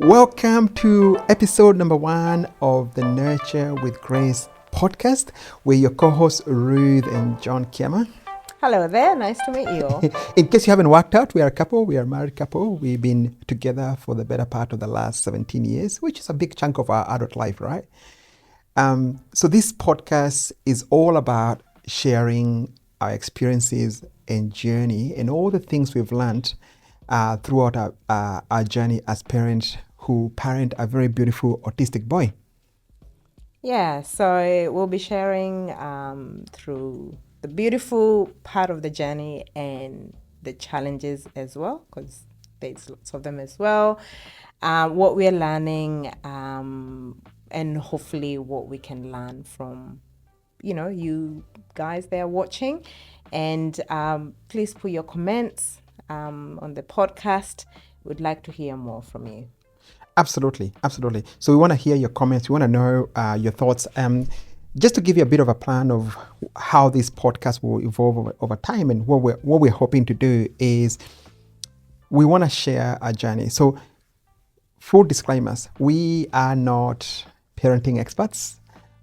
Welcome to episode number 1 of the Nurture with Grace podcast. We're your co-hosts Ruth and John Kiama. Hello there, nice to meet you all. In case you haven't worked out, we are a couple, we are a married couple. We've been together for the better part of the last 17 years, which is a big chunk of our adult life, right? So this podcast is all about sharing our experiences and journey and all the things we've learned throughout our journey as parents who parent a very beautiful autistic boy. Yeah, so we'll be sharing through the beautiful part of the journey and the challenges as well, because there's lots of them as well. What we're learning and hopefully what we can learn from, you guys there watching. And please put your comments on the podcast. We'd like to hear more from you. Absolutely. So we want to hear your comments. We want to know your thoughts. Just to give you a bit of a plan of how this podcast will evolve over time, and what we're hoping to do is we want to share our journey. So, full disclaimers: we are not parenting experts.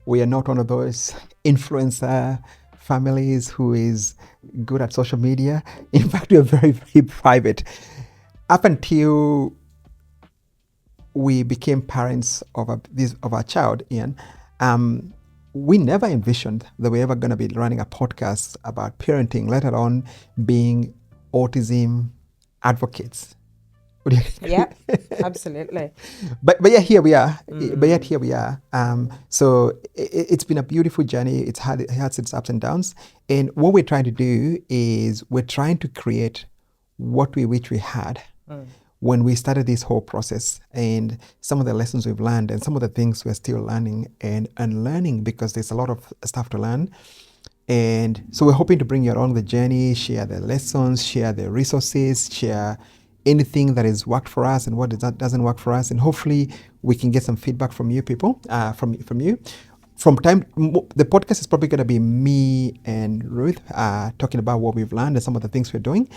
We are not one of those influencer families who is good at social media. In fact, we are very, very private. Up until we became parents of our child, Ian, we never envisioned that we were ever going to be running a podcast about parenting, let alone being autism advocates. Yeah, absolutely. But yet here we are. So it's been a beautiful journey. It had its ups and downs. And what we're trying to do is we're trying to create what we wish we had when we started this whole process, and some of the lessons we've learned and some of the things we're still learning and unlearning, because there's a lot of stuff to learn. And so we're hoping to bring you along the journey, share the lessons, share the resources, share anything that has worked for us and what doesn't work for us. And hopefully we can get some feedback from you people, from you. The podcast is probably going to be me and Ruth talking about what we've learned and some of the things we're doing.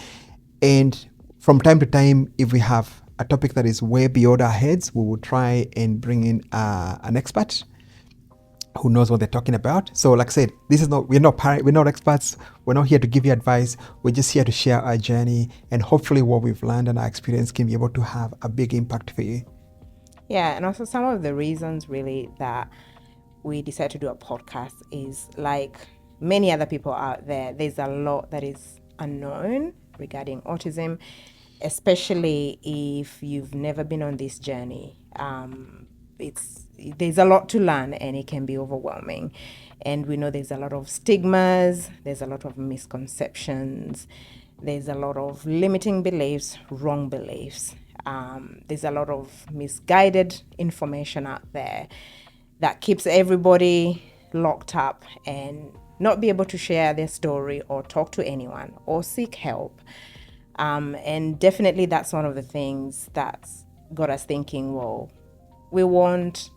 And from time to time, if we have a topic that is way beyond our heads, we will try and bring in an expert who knows what they're talking about. So, like I said, we're not experts. We're not here to give you advice. We're just here to share our journey, and hopefully, what we've learned and our experience can be able to have a big impact for you. Yeah, and also some of the reasons really that we decided to do a podcast is, like many other people out there, there's a lot that is unknown regarding autism, especially if you've never been on this journey. There's a lot to learn, and it can be overwhelming. And we know there's a lot of stigmas, there's a lot of misconceptions, there's a lot of limiting beliefs, wrong beliefs. There's a lot of misguided information out there that keeps everybody locked up and not be able to share their story or talk to anyone or seek help. And definitely that's one of the things that's got us thinking, well, we want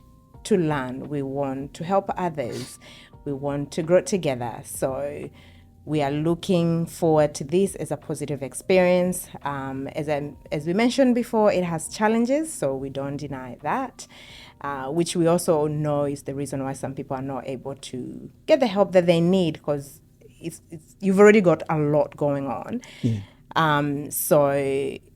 to learn, we want to help others, we want to grow together. So we are looking forward to this as a positive experience. As we mentioned before, it has challenges, so we don't deny that. Which we also know is the reason why some people are not able to get the help that they need, because you've already got a lot going on. Yeah.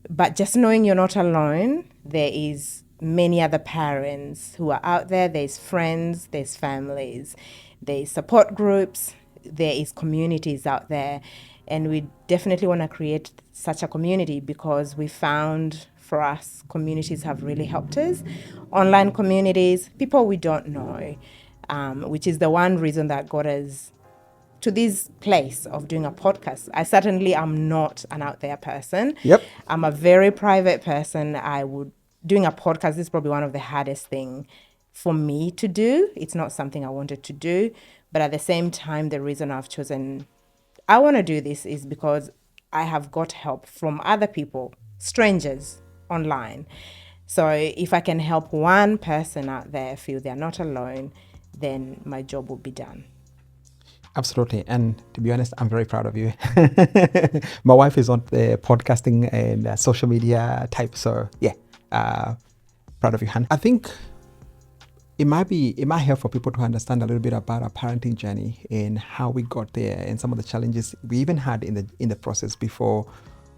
But just knowing you're not alone, there is many other parents who are out there. There's friends, there's families, there's support groups, there is communities out there. And we definitely want to create such a community, because we found for us, communities have really helped us. Online communities, people we don't know, which is the one reason that got us to this place of doing a podcast. I certainly am not an out there person. Yep. I'm a very private person. Doing a podcast is probably one of the hardest thing for me to do. It's not something I wanted to do, but at the same time, the reason I've chosen I want to do this is because I have got help from other people, strangers online. So if I can help one person out there feel they're not alone, then my job will be done. Absolutely. And to be honest, I'm very proud of you. My wife is on the podcasting and social media type. So yeah, proud of you, Han. I think it might help for people to understand a little bit about our parenting journey and how we got there and some of the challenges we even had in the process before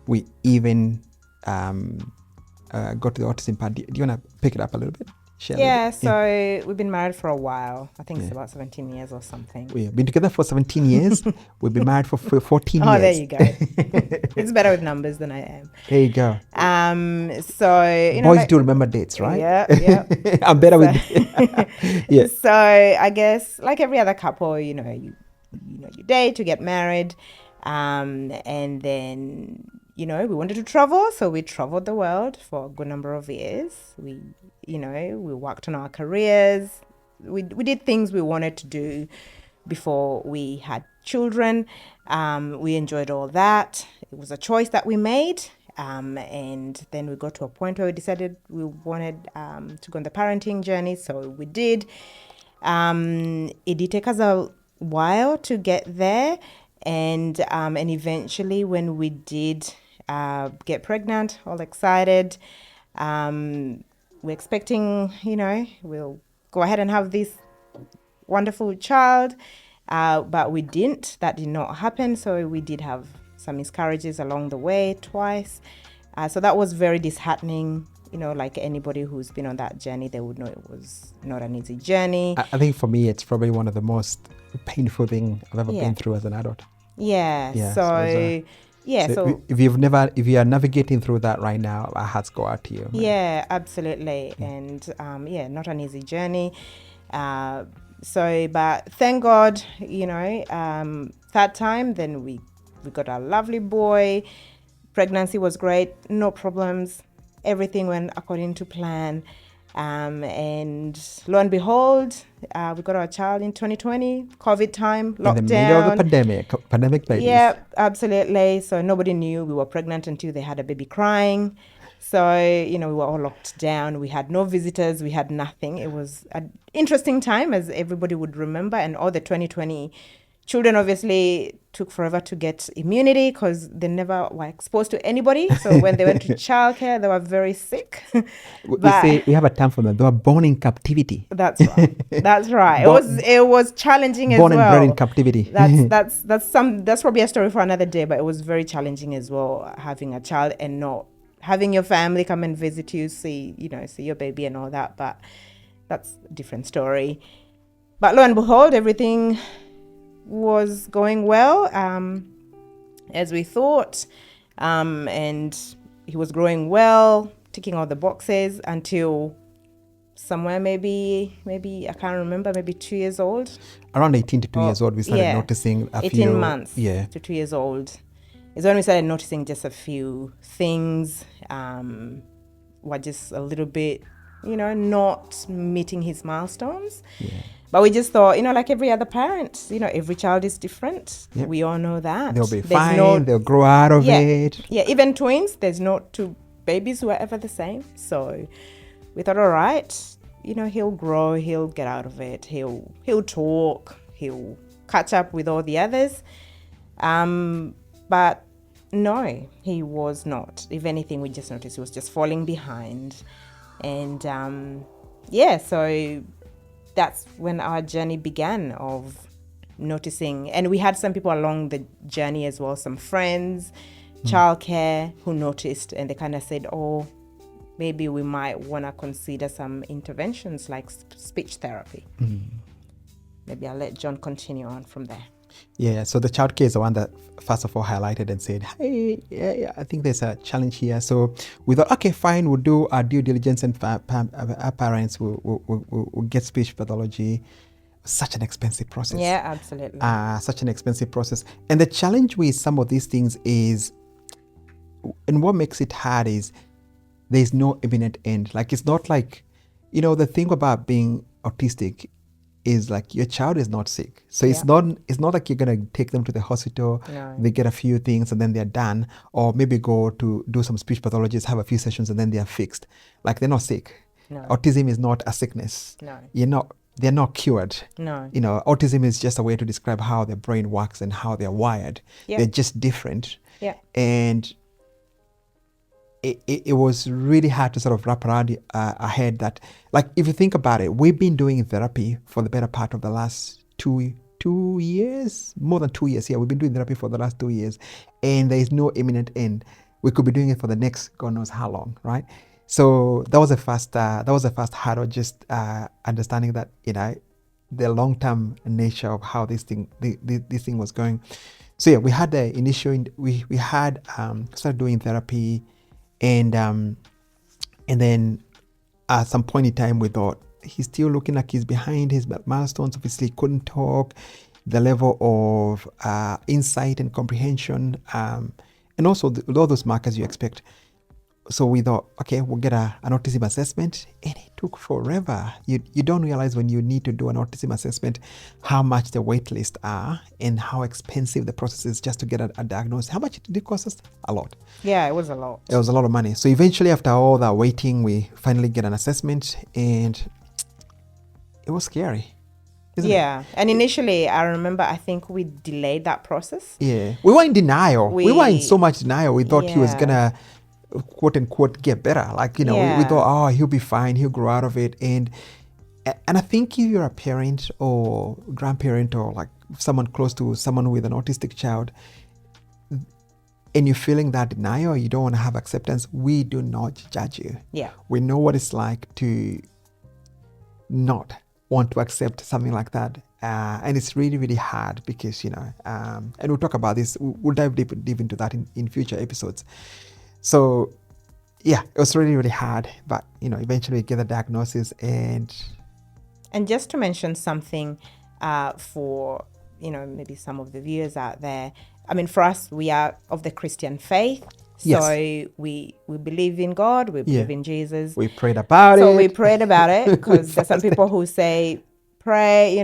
we even got to the autism part. Do you want to pick it up a little bit? Yeah, so we've been married for a while. I think it's about 17 years or something. We've been together for 17 years. We've been married for 14 years. Oh, there you go. It's better with numbers than I am. There you go. So, boys do remember dates, right? Yeah. I'm better with yeah. So I guess like every other couple, you date to get married. And then, we wanted to travel. So we traveled the world for a good number of years. We worked on our careers. We did things we wanted to do before we had children. We enjoyed all that. It was a choice that we made. And then we got to a point where we decided we wanted to go on the parenting journey. So we did. It did take us a while to get there. And eventually when we did get pregnant, all excited, we're expecting, we'll go ahead and have this wonderful child, but we didn't. That did not happen. So we did have some miscarriages along the way twice. So that was very disheartening. Like anybody who's been on that journey, they would know it was not an easy journey. I think for me, it's probably one of the most painful things I've ever been through as an adult. So if you are navigating through that right now, our hearts go out to you. Man. Yeah, absolutely. And not an easy journey. But thank God, third time, then we got a lovely boy. Pregnancy was great, no problems. Everything went according to plan. And lo and behold, we got our child in 2020, COVID time, lockdown. In the middle of the pandemic babies. Yeah, absolutely. So nobody knew we were pregnant until they had a baby crying. So, we were all locked down. We had no visitors. We had nothing. It was an interesting time, as everybody would remember. And all the 2020 children obviously took forever to get immunity because they never were exposed to anybody. So when they went to childcare, they were very sick. We have a term for them. They were born in captivity. That's right. That's right. It was challenging as well. Born and bred in captivity. That's probably a story for another day. But it was very challenging as well, having a child and not having your family come and visit you, see your baby and all that. But that's a different story. But lo and behold, everything was going well as we thought, and he was growing well, ticking all the boxes until somewhere maybe I can't remember, maybe 2 years old. Around 18 to 2 years old, we started noticing 18 months to 2 years old is when we started noticing just a few things were just a little bit, not meeting his milestones. But we just thought, like every other parent, every child is different. Yep. We all know that. They'll be fine. They'll grow out of it. Yeah, even twins, there's no two babies who are ever the same. So we thought, all right, he'll grow, he'll get out of it. He'll talk, he'll catch up with all the others. But no, he was not. If anything, we just noticed he was just falling behind. And so that's when our journey began of noticing. And we had some people along the journey as well, some friends, childcare, who noticed, and they kind of said, oh, maybe we might want to consider some interventions like speech therapy. Maybe I'll let John continue on from there. Yeah, so the childcare is the one that first of all highlighted and said, hey, I think there's a challenge here. So we thought, okay, fine, we'll do our due diligence and our parents will get speech pathology. Such an expensive process. Yeah, absolutely. Such an expensive process. And the challenge with some of these things is, and what makes it hard is there's no imminent end. Like, it's not like, the thing about being autistic is like your child is not sick. So it's not like you're going to take them to the hospital, they get a few things and then they're done, or maybe go to do some speech pathologists, have a few sessions and then they're fixed. Like, they're not sick. No. Autism is not a sickness. No. They're not cured. No. Autism is just a way to describe how their brain works and how they're wired. They're just different. Yeah. And it was really hard to sort of wrap around our head that, like, if you think about it, we've been doing therapy for the better part of the last 2 years, more than 2 years. Yeah, we've been doing therapy for the last 2 years, and there is no imminent end. We could be doing it for the next God knows how long, right? So that was the first hurdle, just understanding that, the long-term nature of how this thing was going. So yeah, we had the initial we had started doing therapy, and then at some point in time we thought he's still looking like he's behind his milestones. Obviously, he couldn't talk. The level of insight and comprehension, and also all those markers you expect. So we thought, okay, we'll get an autism assessment, and it took forever. You don't realize when you need to do an autism assessment how much the wait lists are and how expensive the process is just to get a diagnosis. How much did it cost us? A lot. Yeah, it was a lot. It was a lot of money. So eventually, after all that waiting, we finally get an assessment, and it was scary. Yeah, and initially, I remember, I think we delayed that process. Yeah, we were in denial. We were in so much denial. We thought he was gonna, quote unquote, get better. Like, we thought, oh, he'll be fine. He'll grow out of it. And I think if you're a parent or grandparent or like someone close to someone with an autistic child, and you're feeling that denial, you don't want to have acceptance, we do not judge you. Yeah. We know what it's like to not want to accept something like that. And it's really, really hard because, and we'll talk about this. We'll dive deep into that in future episodes. So, yeah, it was really, really hard. But, eventually we get the diagnosis. And just to mention something for, maybe some of the viewers out there. I mean, for us, we are of the Christian faith. So yes. we believe in God, we believe in Jesus. We prayed about it. So we prayed about it because there's some people who say, pray,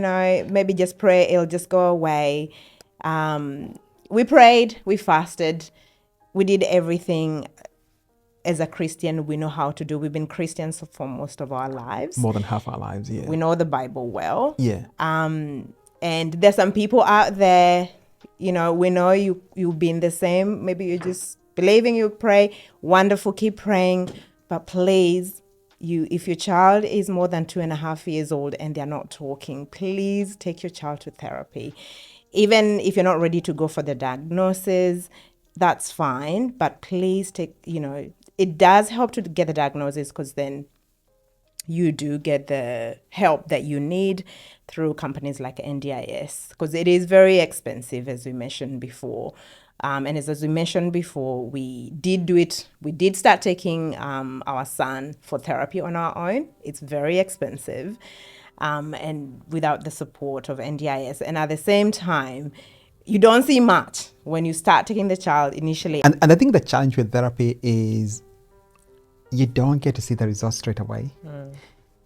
maybe just pray, it'll just go away. We prayed, we fasted, we did everything as a Christian we know how to do. We've been Christians for most of our lives. More than half our lives, yeah. We know the Bible well. Yeah. And there's some people out there, we know you've been the same. Maybe you just believing, you pray, wonderful, keep praying, but please, if your child is more than 2.5 years old and they're not talking, please take your child to therapy. Even if you're not ready to go for the diagnosis, that's fine, but please take, it does help to get the diagnosis because then you do get the help that you need through companies like NDIS, because it is very expensive, as we mentioned before. And as we mentioned before, we did do it. We did start taking our son for therapy on our own. It's very expensive, and without the support of NDIS. And at the same time, you don't see much when you start taking the child initially. And I think the challenge with therapy is you don't get to see the results straight away.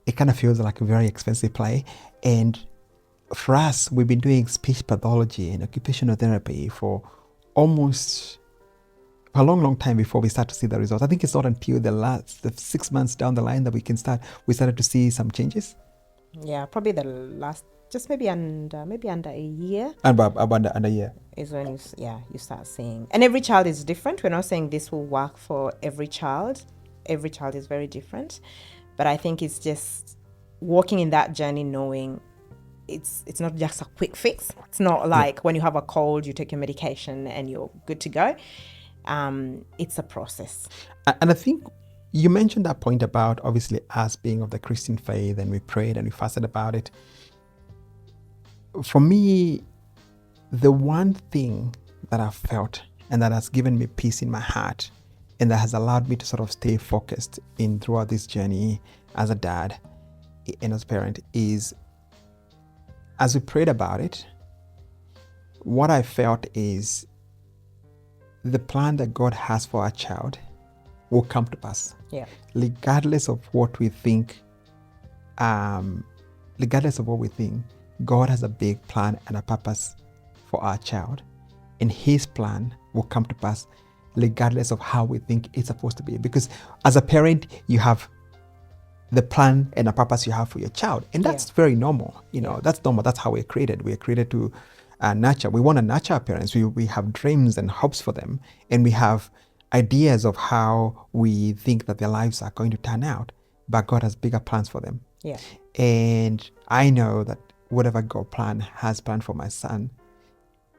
It kind of feels like a very expensive play. And for us, we've been doing speech pathology and occupational therapy for almost a long time before we start to see the results. I think it's not until the 6 months down the line that we started to see some changes. Yeah, probably the last, just maybe under a year. About under a year. Is when you start seeing. And every child is different. We're not saying this will work for every child. Every child is very different. But I think it's just walking in that journey knowing it's not just a quick fix. It's not like when you have a cold, you take your medication and you're good to go. It's a process. And I think you mentioned that point about obviously us being of the Christian faith, and we prayed and we fasted about it. For me, the one thing that I've felt and that has given me peace in my heart and that has allowed me to sort of stay focused throughout this journey as a dad and as a parent is, as we prayed about it, what I felt is the plan that God has for our child will come to pass. Yeah. Regardless of what we think, God has a big plan and a purpose for our child. And his plan will come to pass regardless of how we think it's supposed to be. Because as a parent, you have the plan and a purpose you have for your child. And that's very normal. That's normal. That's how we're created. We're created to nurture. We want to nurture our parents. We have dreams and hopes for them. And we have ideas of how we think that their lives are going to turn out, but God has bigger plans for them. Yeah. And I know that whatever God has planned for my son,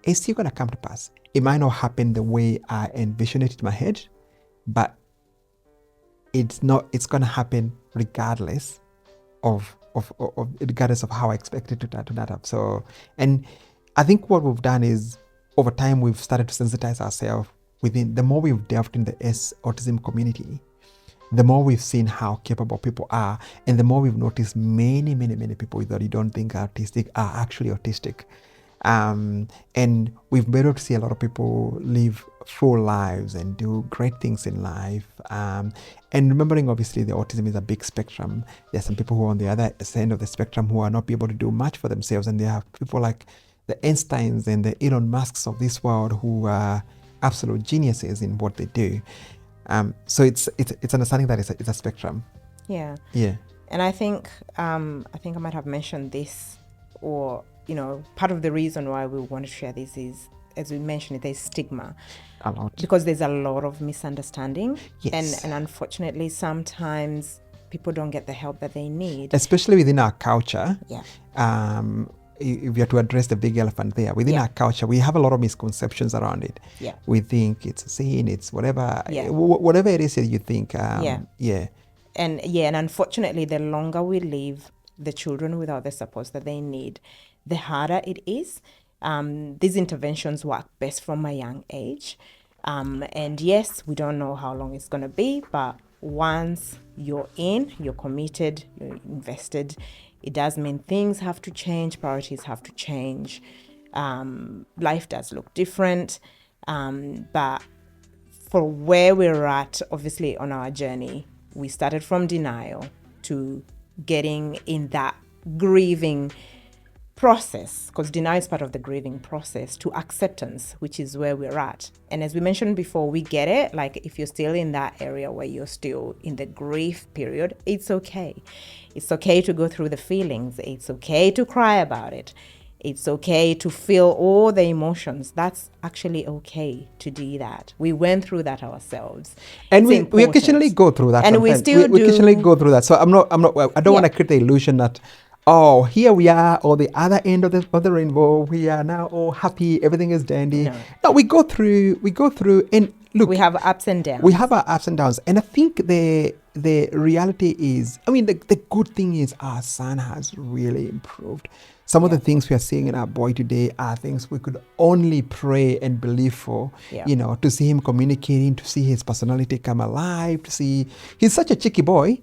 it's still going to come to pass. It might not happen the way I envision it in my head, but it's going to happen regardless of regardless of how I expect it to turn out. So, and I think what we've done is over time we've started to sensitize ourselves within. The more we've delved in the autism community, the more we've seen how capable people are, and the more we've noticed many people that you don't think are autistic are actually autistic. And we've been able to see a lot of people live full lives and do great things in life. And remembering, obviously, the autism is a big spectrum. There are some people who are on the other end of the spectrum who are not able to do much for themselves. And there are people like the Einsteins and the Elon Musks of this world who are absolute geniuses in what they do. So it's understanding that it's a spectrum. Yeah. Yeah. And I think I might have mentioned this, or part of the reason why we want to share this is, as we mentioned, there's stigma. A lot. Because there's a lot of misunderstanding. Yes. And unfortunately, sometimes people don't get the help that they need. Especially within our culture. Yeah. If you have to address the big elephant there, within our culture, we have a lot of misconceptions around it. Yeah. We think it's a sin, it's whatever, Yeah. Whatever it is that you think. Yeah. And unfortunately, the longer we leave the children without the supports that they need, the harder it is. These interventions work best from a young age. And yes, we don't know how long it's going to be, but once you're committed, you're invested, it does mean things have to change, priorities have to change. Life does look different. But for where we're at, obviously, on our journey, we started from denial to getting in that grieving process, because denial is part of the grieving process, to acceptance, which is where we're at. And as we mentioned before, we get it. Like, if you're still in that area where you're still in the grief period, it's okay. It's okay to go through the feelings. It's okay to cry about it. It's okay to feel all the emotions. That's actually okay to do that. We went through that ourselves. And we occasionally go through that. And sometimes. we still do. We occasionally go through that. So I don't want to create the illusion that, oh, here we are, or the other end of the rainbow. We are now all happy. Everything is dandy. No, we go through, and look. We have ups and downs. We have our ups and downs. And I think the reality is, the good thing is our son has really improved. Some of the things we are seeing in our boy today are things we could only pray and believe for, to see him communicating, to see his personality come alive, to see he's such a cheeky boy.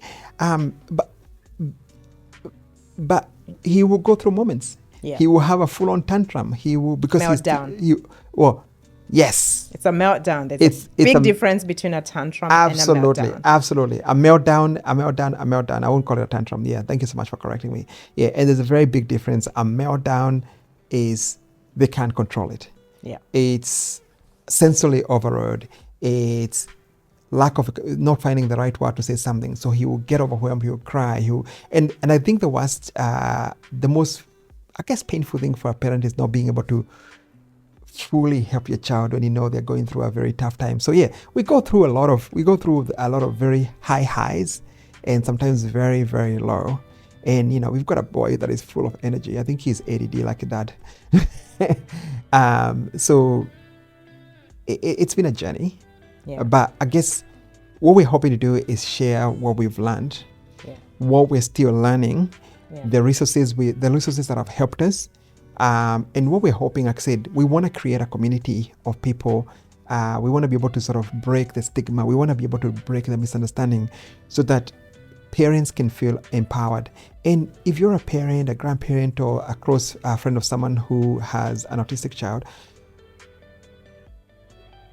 But he will go through moments. Yeah. He will have a full-on tantrum. He will, because meltdown. Yes. It's a meltdown. There's a big difference between a tantrum and a meltdown. Absolutely. A meltdown. I won't call it a tantrum. Yeah, thank you so much for correcting me. Yeah, and there's a very big difference. A meltdown is they can't control it. Yeah. It's sensory overload. It's lack of not finding the right word to say something. So he will get overwhelmed, he will cry. And I think the worst, the most, I guess, painful thing for a parent is not being able to fully help your child when you know they're going through a very tough time. So yeah, we go through a lot of very high highs and sometimes very, very low. And we've got a boy that is full of energy. I think he's ADD like a dad. So it's been a journey. Yeah. But I guess what we're hoping to do is share what we've learned, what we're still learning, the resources that have helped us. And what we're hoping, like I said, we want to create a community of people. We want to be able to sort of break the stigma. We want to be able to break the misunderstanding so that parents can feel empowered. And if you're a parent, a grandparent, or a close friend of someone who has an autistic child,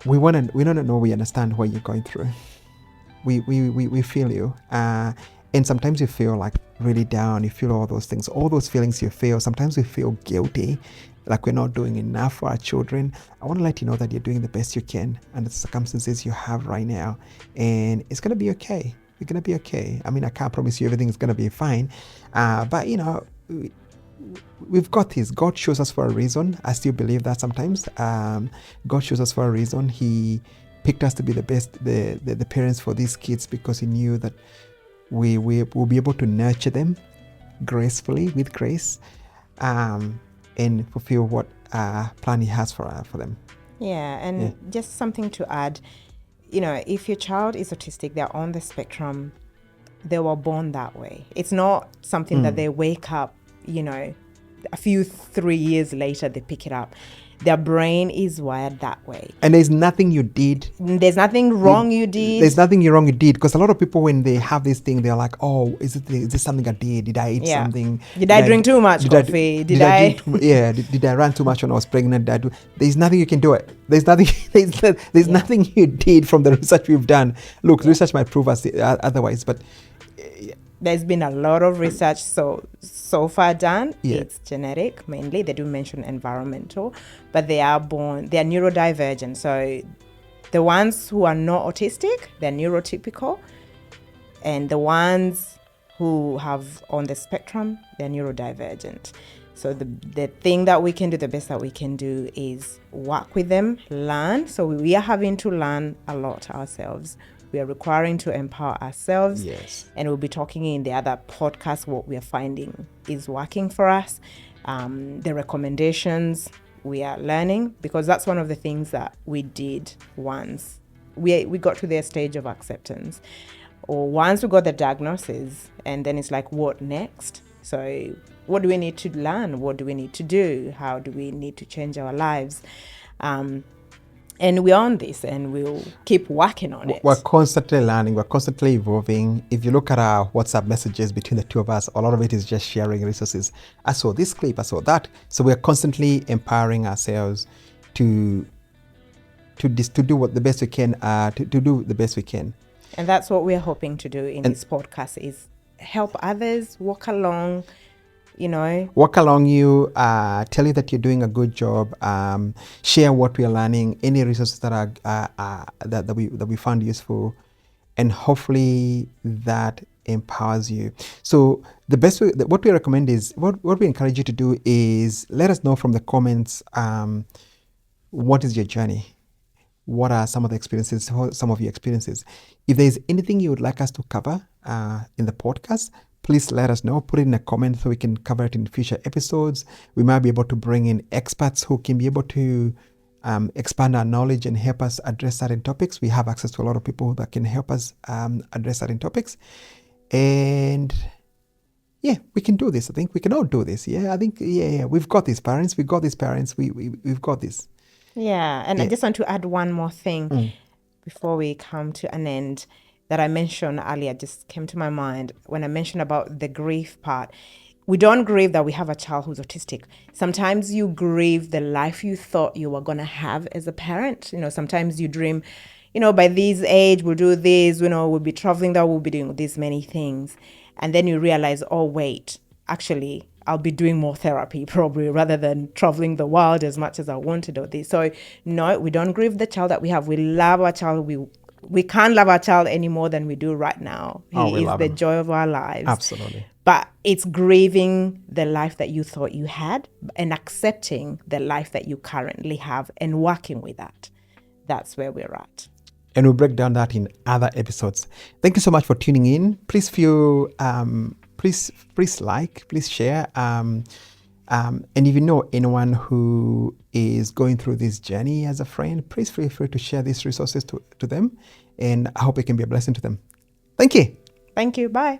we want to know, we understand what you're going through. We feel you. And sometimes you feel like really down, you feel all those things, all those feelings you feel. Sometimes we feel guilty, like we're not doing enough for our children. I want to let you know that you're doing the best you can under the circumstances you have right now. And it's going to be okay. You're going to be okay. I can't promise you everything is going to be fine. But, we've got this. God shows us for a reason. I still believe that sometimes. God shows us for a reason. He picked us to be the best, the parents for these kids, because he knew that we will be able to nurture them gracefully, with grace, and fulfill what plan he has for them. Yeah, and just something to add, if your child is autistic, they're on the spectrum, they were born that way. It's not something that they wake up, a few 3 years later, they pick it up. Their brain is wired that way. And there's nothing you did. There's nothing wrong you did. There's nothing wrong you did. Because a lot of people, when they have this thing, they're like, oh, is this something I did? Did I eat something? Did I drink too much coffee? Did I run too much when I was pregnant? There's nothing you can do it. There's nothing. There's nothing you did from the research we've done. Look, research might prove us otherwise, but there's been a lot of research so far done. Yeah. It's genetic mainly. They do mention environmental, but they are neurodivergent. So the ones who are not autistic, they're neurotypical, and the ones who have on the spectrum, they're neurodivergent. So the thing that we can do, the best that we can do, is work with them, learn. So we are having to learn a lot ourselves. We are requiring to empower ourselves. Yes. And we'll be talking in the other podcast what we are finding is working for us. The recommendations we are learning, because that's one of the things that we did once we got to their stage of acceptance, or once we got the diagnosis, and then it's like, what next? So what do we need to learn? What do we need to do? How do we need to change our lives? And we're on this, and we'll keep working on it. We're constantly learning. We're constantly evolving. If you look at our WhatsApp messages between the two of us, a lot of it is just sharing resources. I saw this clip, I saw that. So we're constantly empowering ourselves to do the best we can. To do the best we can. And that's what we're hoping to do in this podcast, is help others walk along. Walk along you, tell you that you're doing a good job, share what we are learning, any resources that are that we found useful, and hopefully that empowers you. So the best way, what we recommend is, what we encourage you to do is let us know from the comments, what is your journey? What are some of the experiences, some of your experiences? If there's anything you would like us to cover in the podcast, please let us know. Put it in a comment so we can cover it in future episodes. We might be able to bring in experts who can be able to expand our knowledge and help us address certain topics. We have access to a lot of people that can help us address certain topics. And yeah, we can do this. I think we can all do this. Yeah, I think, we've got these parents. We've got this. Yeah, and I just want to add one more thing before we come to an end that I mentioned earlier, just came to my mind when I mentioned about the grief part. We don't grieve that we have a child who's autistic. Sometimes you grieve the life you thought you were going to have as a parent. Sometimes you dream, by this age, we'll do this, we'll be traveling, that we'll be doing these many things. And then you realize, oh, wait, actually, I'll be doing more therapy probably rather than traveling the world as much as I want to do this. So no, we don't grieve the child that we have. We love our child. We can't love our child any more than we do right now. He is the joy of our lives. Absolutely. But it's grieving the life that you thought you had and accepting the life that you currently have and working with that. That's where we're at. And we'll break down that in other episodes. Thank you so much for tuning in. Please please like, please share. And if you know anyone who is going through this journey as a friend, please feel free to share these resources to them. And I hope it can be a blessing to them. Thank you. Thank you. Bye.